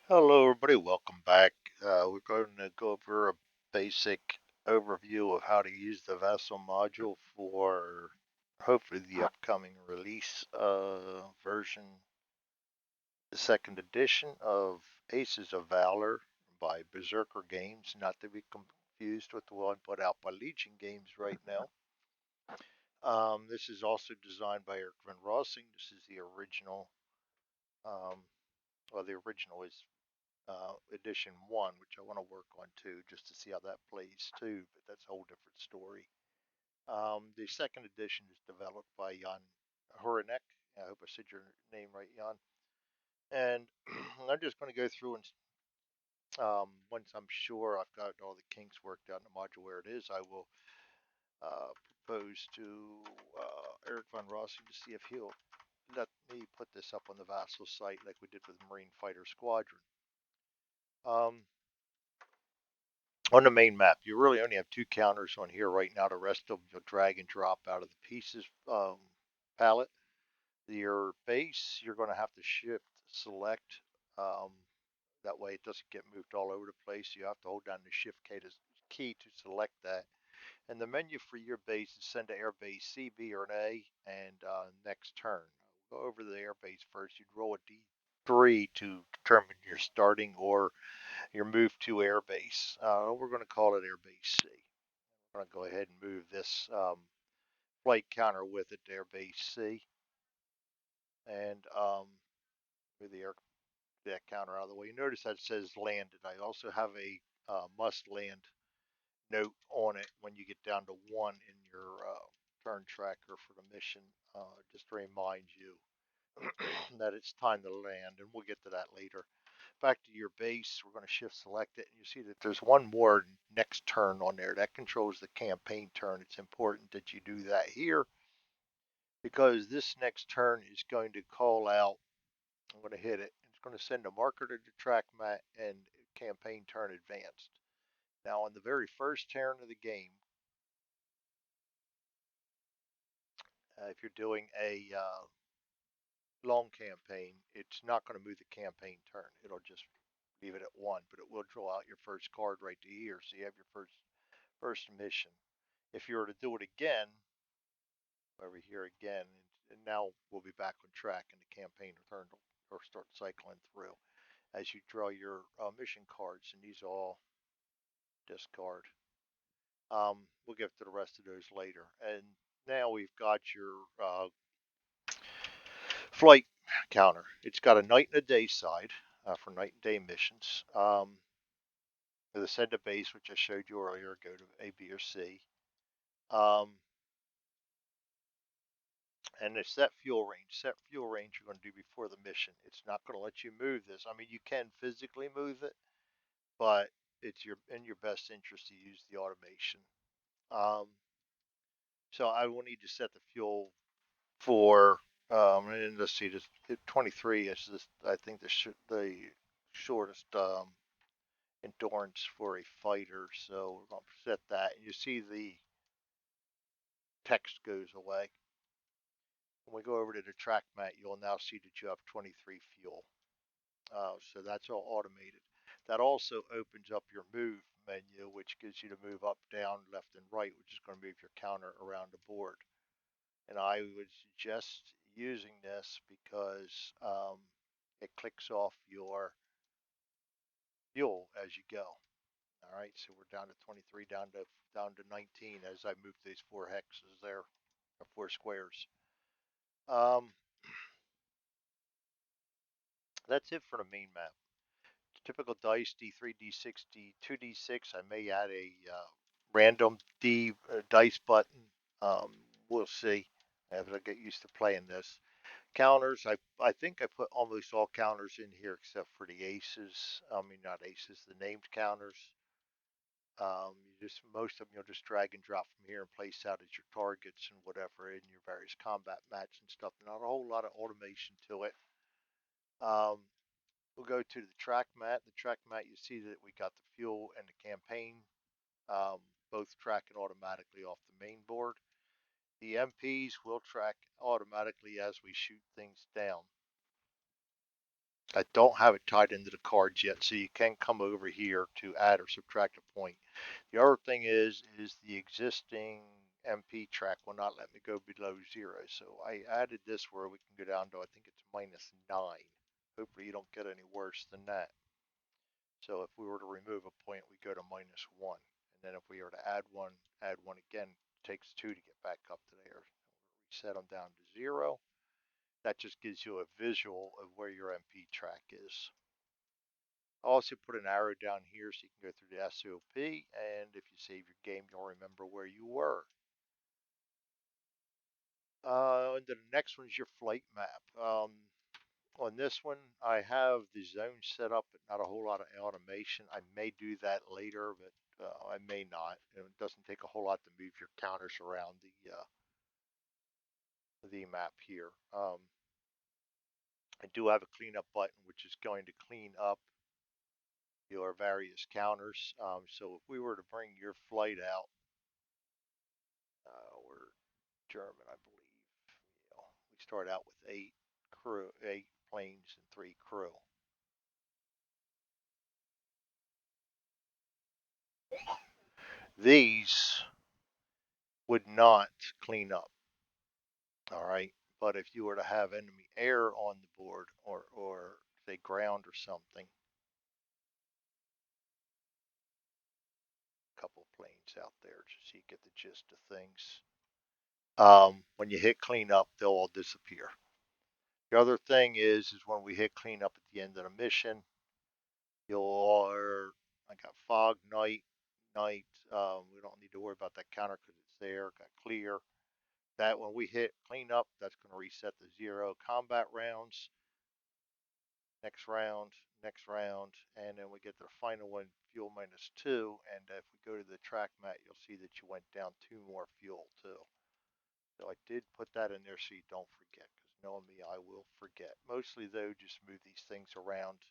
Hello, everybody. Welcome back. We're going to go over a basic overview of how to use the Vassal module for hopefully the upcoming release version, the second edition of Aces of Valor by Berserker Games, not to be confused with the one put out by Legion Games right now. This is also designed by Eric Van Rossing. This is the original. Um, the original is edition one, which I want to work on too, just to see how that plays too. But that's a whole different story. The second edition is developed by Jan Horinek. I hope I said your name right, Jan. And I'm just going to go through and once I'm sure I've got all the kinks worked out in the module where it is, I will propose to Eric Von Rossing to see if he'll let me put this up on the Vassal site like we did with Marine Fighter Squadron. Um, on the main map, you really only have two counters on here right now. The rest of them you'll drag and drop out of the pieces palette. Your base, you're going to have to shift select. Um, that way it doesn't get moved all over the place. You have to hold down the shift key to select that. And the menu for your base is send to airbase C, B, or an A, and next turn. Go over the airbase first. You'd roll a D3 to determine your starting or your move to airbase. We're going to call it airbase C. We're going to go ahead and move this flight counter with it to airbase C, and move the air that counter out of the way. You notice that says landed. I also have a must land note on it when you get down to one in your turn tracker for the mission, just to remind you that it's time to land, and we'll get to that later. Back to your base, we're going to shift select it, and you see that there's one more next turn on there that controls the campaign turn. It's important that you do that here because this next turn is going to call out. I'm going to hit it. It's going to send a marker to the track mat and campaign turn advanced. Now, on the very first turn of the game, if you're doing a long campaign, it's not going to move the campaign turn. It'll just leave it at one, but it will draw out your first card right to here, so you have your first mission. If you were to do it again, over here again, and now we'll be back on track, and the campaign return or start cycling through as you draw your mission cards, and these all discard. We'll get to the rest of those later. And now we've got your flight counter. It's got a night and a day side for night and day missions. The send to base, which I showed you earlier, go to A, B, or C. And it's set fuel range. Set fuel range you're going to do before the mission. It's not going to let you move this. I mean, you can physically move it, but it's in your best interest to use the automation. Um, so I will need to set the fuel for and let's see, this 23 is this. I think the shortest endurance for a fighter. So we're going to set that, and you see the text goes away. When we go over to the track mat, you'll now see that you have 23 fuel. So that's all automated. That also opens up your move menu, which gives you to move up, down, left, and right, which is going to move your counter around the board. And I would suggest using this because it clicks off your fuel as you go. All right, so we're down to 23, down to 19 as I move these four hexes there, or four squares. Um, that's it for the main map. Typical dice D3, D6, D2, D6. I may add a random dice button. Um, we'll see as I get used to playing this. Counters, I think I put almost all counters in here except for the aces. I mean, not aces, the named counters. You just most of them you'll just drag and drop from here and place out as your targets and whatever in your various combat mats and stuff. Not a whole lot of automation to it. Um, we'll go to the track mat. The track mat, you see that we got the fuel and the campaign um, both tracking automatically off the main board. The MPs will track automatically as we shoot things down. I don't have it tied into the cards yet, so you can come over here to add or subtract a point. The other thing is the existing MP track will not let me go below 0. So I added this where we can go down to, I think it's -9. Hopefully you don't get any worse than that. So if we were to remove a point, we go to -1. And then if we were to add one again, it takes 2 to get back up to there. Reset them down to 0. That just gives you a visual of where your MP track is. I'll also put an arrow down here so you can go through the SOP, and if you save your game, you'll remember where you were. And the next one is your flight map. On this one, I have the zone set up, but not a whole lot of automation. I may do that later, but I may not. It doesn't take a whole lot to move your counters around the map here. I do have a cleanup button, which is going to clean up your various counters. So if we were to bring your flight out, we're German, I believe. We start out with 8 planes and 3 crew. These would not clean up, all right. But if you were to have enemy air on the board, or say ground or something, a couple of planes out there, just so you get the gist of things. When you hit clean up, they'll all disappear. The other thing is when we hit clean up at the end of the mission, I got fog, night. We don't need to worry about that counter because it's there. Got clear. That when we hit clean up, that's going to reset the 0 combat rounds. Next next round, and then we get the final one, fuel -2. And if we go to the track mat, you'll see that you went down 2 more fuel too. So I did put that in there so you don't forget, because knowing me, I will forget. Mostly though, just move these things around.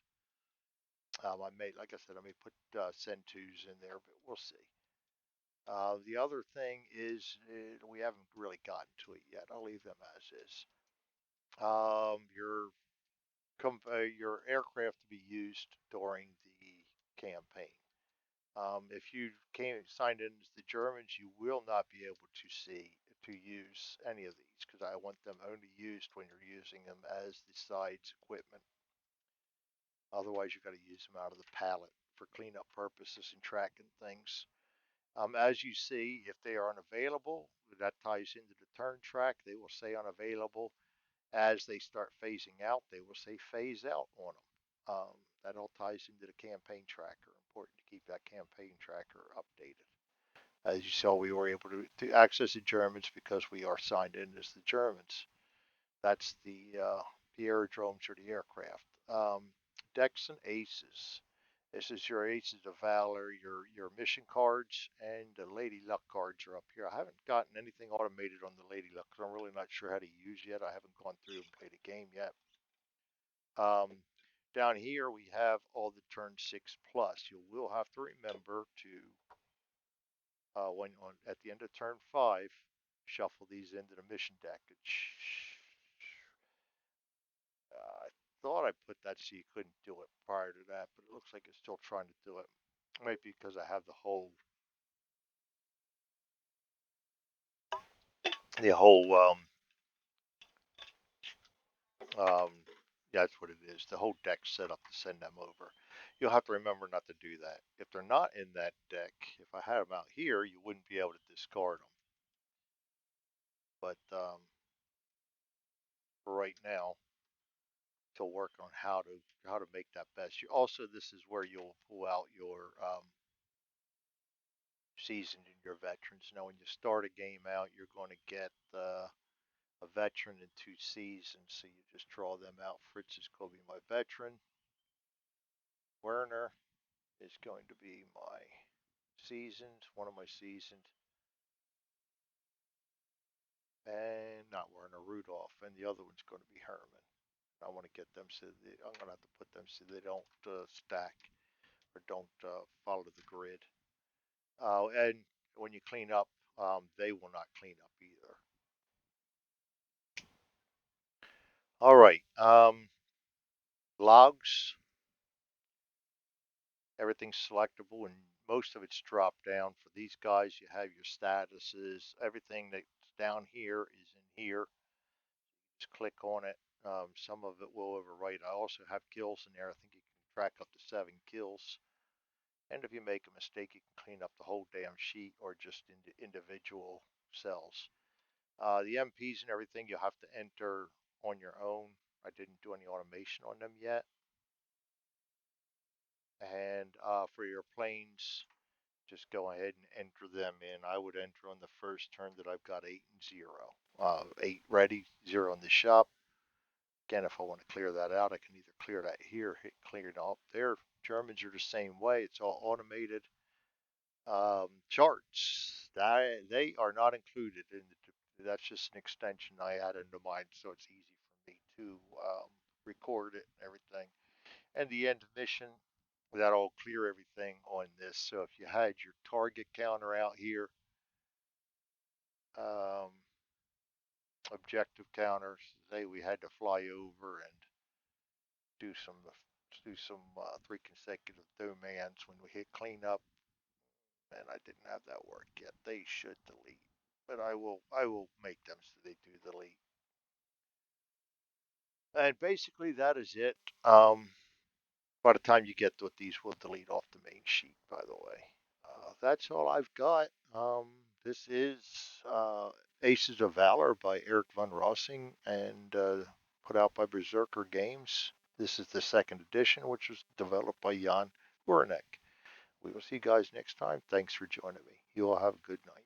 I may, like I said, I may put send twos in there, but we'll see. The other thing is we haven't really gotten to it yet. I'll leave them as is. Your your aircraft to be used during the campaign. If you signed in as the Germans, you will not be able to use any of these, because I want them only used when you're using them as the sides equipment. Otherwise, you've got to use them out of the pallet for cleanup purposes and tracking things. As you see, if they are unavailable, that ties into the turn track. They will say unavailable. As they start phasing out, they will say phase out on them. That all ties into the campaign tracker. Important to keep that campaign tracker updated. As you saw, we were able to access the Germans because we are signed in as the Germans. That's the aerodromes or the aircraft. Decks and aces. This is your Aces of Valor, your mission cards, and the Lady Luck cards are up here. I haven't gotten anything automated on the Lady Luck because I'm really not sure how to use yet. I haven't gone through and played a game yet. Down here we have all the turn 6 plus. You will have to remember to when on at the end of turn 5, shuffle these into the mission deck. I thought I put that so you couldn't do it prior to that, but it looks like it's still trying to do it. Maybe because I have the whole um yeah, that's what it is. The whole deck set up to send them over. You'll have to remember not to do that. If they're not in that deck, if I had them out here, you wouldn't be able to discard them. But for right now, to work on how to make that best. You also, this is where you'll pull out your seasoned and your veterans. Now, when you start a game out, you're going to get a veteran and 2 seasons, so you just draw them out. Fritz is going to be my veteran. Werner is going to be my seasoned, one of my seasoned, and not Werner, Rudolph, and the other one's going to be Herman. I want to get them so I'm going to have to put them so they don't stack or don't follow the grid. And when you clean up, they will not clean up either. All right. logs, everything's selectable, and most of it's dropped down. For these guys, you have your statuses. Everything that's down here is in here. Just click on it. Some of it will overwrite. I also have kills in there. I think you can track up to 7 kills. And if you make a mistake, you can clean up the whole damn sheet or just individual cells. The MPs and everything you'll have to enter on your own. I didn't do any automation on them yet. And for your planes, just go ahead and enter them in. I would enter on the first turn that I've got 8 and 0. 8 ready, 0 in the shop. Again, if I want to clear that out, I can either clear that here, hit clear it up there. Germans are the same way. It's all automated. Charts, they are not included in that's just an extension I add into mine, so it's easy for me to record it and everything. And the end mission, that'll clear everything on this. So if you had your target counter out here, um, objective counters, say we had to fly over and do some three consecutive demands when we hit cleanup, and I didn't have that work yet. They should delete, but I will make them so they do delete. And basically that is it. By the time you get to it, these will delete off the main sheet. By the way, that's all I've got. This is Aces of Valor by Eric von Rossing and put out by Berserker Games. This is the second edition, which was developed by Jan Wernick. We will see you guys next time. Thanks for joining me. You all have a good night.